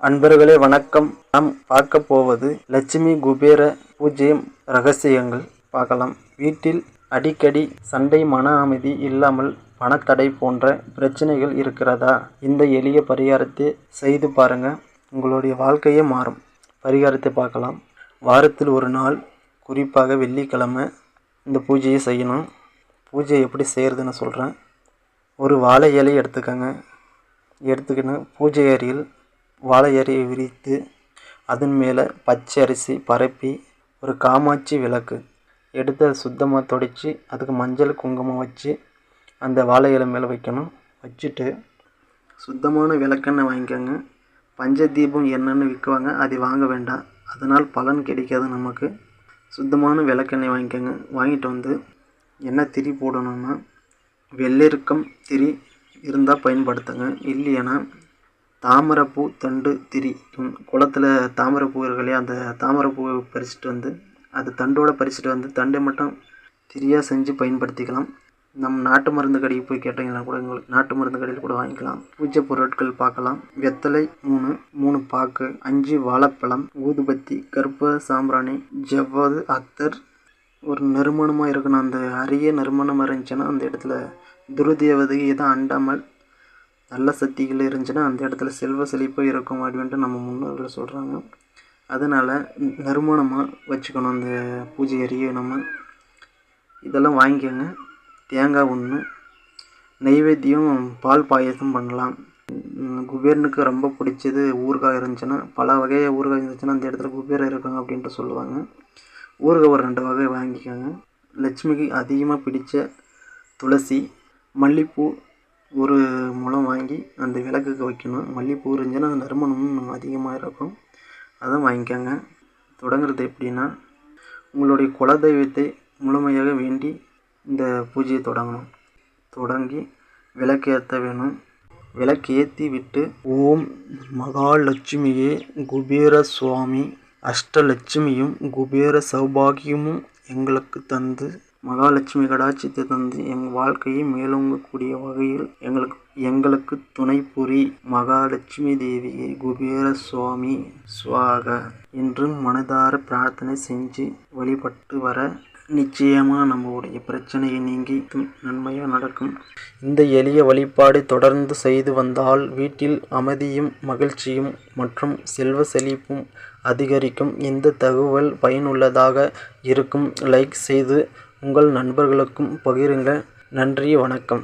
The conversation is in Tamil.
அன்பர்களே வணக்கம். நாம் பார்க்க போவது லட்சுமி குபேர பூஜை ரகசியங்கள் பார்க்கலாம். வீட்டில் அடிக்கடி சண்டை, மன அமைதி இல்லாமல் பணத்தடை போன்ற பிரச்சனைகள் இருக்கிறதா? இந்த எளிய பரிகாரத்தை செய்து பாருங்க, உங்களுடைய வாழ்க்கையே மாறும். பரிகாரத்தை பார்க்கலாம். வாரத்தில் ஒரு நாள், குறிப்பாக வெள்ளிக்கிழமை இந்த பூஜையை செய்யணும். பூஜை எப்படி செய்கிறதுன்னு சொல்கிறேன். ஒரு வாழை இலை எடுத்துக்கின்னு பூஜை அறையில் வாழை இலையை விரித்து அதன் மேலே பச்சை அரிசி பரப்பி ஒரு காமாட்சி விளக்கு எடுத்து அதை சுத்தமாக துடைச்சி அதுக்கு மஞ்சள் குங்குமம் வச்சு அந்த வாழை இலை மேலே வைக்கணும். வச்சுட்டு சுத்தமான விளக்கெண்ணெய் வாங்கிக்கோங்க. பஞ்ச தீபம் என்னென்னு விற்குவாங்க, அதை வாங்க வேண்டாம், அதனால் பலன் கிடைக்காது நமக்கு. சுத்தமான விளக்கெண்ணெய் வாங்கிக்கோங்க. வாங்கிட்டு வந்து என்ன திரி போடணும்னா, வெள்ளெருக்கம் திரி இருந்தால் பயன்படுத்துங்க. இல்லைன்னா தாமரைப்பூ தண்டு திரி. குளத்தில் தாமரைப்பூ இருக்கலையே, அந்த தாமரைப்பூவை பறிச்சுட்டு வந்து அது தண்டோடு பறிச்சுட்டு வந்து தண்டை மட்டும் திரியாக செஞ்சு பயன்படுத்திக்கலாம். நம்ம நாட்டு மருந்து கடைக்கு போய் கேட்டிங்கன்னா கூட உங்களுக்கு நாட்டு மருந்து கடையில் கூட வாங்கிக்கலாம். பூஜை பொருட்கள் பார்க்கலாம். வெத்தலை 3 பாக்கு, 5 வாழைப்பழம், ஊதுபத்தி, கற்பூர சாம்பிராணி, ஜவ்வாது, அத்தர். ஒரு நறுமணமாக இருக்கணும். அந்த அரிய நறுமணமாக இருந்துச்சுன்னா அந்த இடத்துல துருதேவதை எதுவும் அண்டாமல் நல்ல சக்திகள் இருந்துச்சுன்னா அந்த இடத்துல செல்வ செழிப்பாக இருக்கும் அப்படின்ட்டு நம்ம முன்னோர்கள் சொல்கிறாங்க. அதனால் நறுமணமாக வச்சுக்கணும் அந்த பூஜை அறையை. நம்ம இதெல்லாம் வாங்கிக்கோங்க. தேங்காய் 1, நெய்வேத்தியம் பால் பாயசம் பண்ணலாம். குபேரனுக்கு ரொம்ப பிடிச்சது ஊறுகாய் இருந்துச்சுன்னா, பல வகையாக ஊறுகாய் இருந்துச்சுன்னா அந்த இடத்துல குபேரன் இருக்காங்க அப்படின்ட்டு சொல்லுவாங்க. ஊறுகாய் ஒரு 2 வகை வாங்கிக்கோங்க. லட்சுமிக்கு அதிகமாக பிடித்த துளசி, மல்லிகைப்பூ ஒரு முழம் வாங்கி அந்த விளக்குக்கு வைக்கணும். மல்லிகைப்பூ இருந்துச்சுன்னா அந்த நறுமணமும் அதிகமாக இருக்கும், அதை வாங்கிக்கோங்க. தொடங்குறது எப்படின்னா, உங்களுடைய குலதெய்வத்தை முழுமையாக வேண்டி இந்த பூஜையை தொடங்கணும். தொடங்கி விளக்கு ஏற்ற வேணும். விளக்கு ஏற்றி விட்டு, ஓம் மகாலட்சுமியே குபேர சுவாமி, அஷ்டலட்சுமியும் குபேர சௌபாகியமும் எங்களுக்கு தந்து, மகாலட்சுமி கடாட்சியத்தை தந்து எங்கள் வாழ்க்கையை மேலோங்கக்கூடிய வகையில் எங்களுக்கு துணை புரி. மகாலட்சுமி தேவியை குபேர சுவாமி சுவாக என்று மனதார பிரார்த்தனை செஞ்சு வழிபட்டு வர நிச்சயமாக நம்மளுடைய பிரச்சனையை நீங்கி நன்மையாக நடக்கும். இந்த எளிய வழிபாடு தொடர்ந்து செய்து வந்தால் வீட்டில் அமைதியும் மகிழ்ச்சியும் மற்றும் செல்வ செழிப்பும் அதிகரிக்கும். இந்த தகவல் பயனுள்ளதாக இருக்கும். லைக் செய்து உங்கள் நண்பர்களுக்கும் பகிருங்க. நன்றி, வணக்கம்.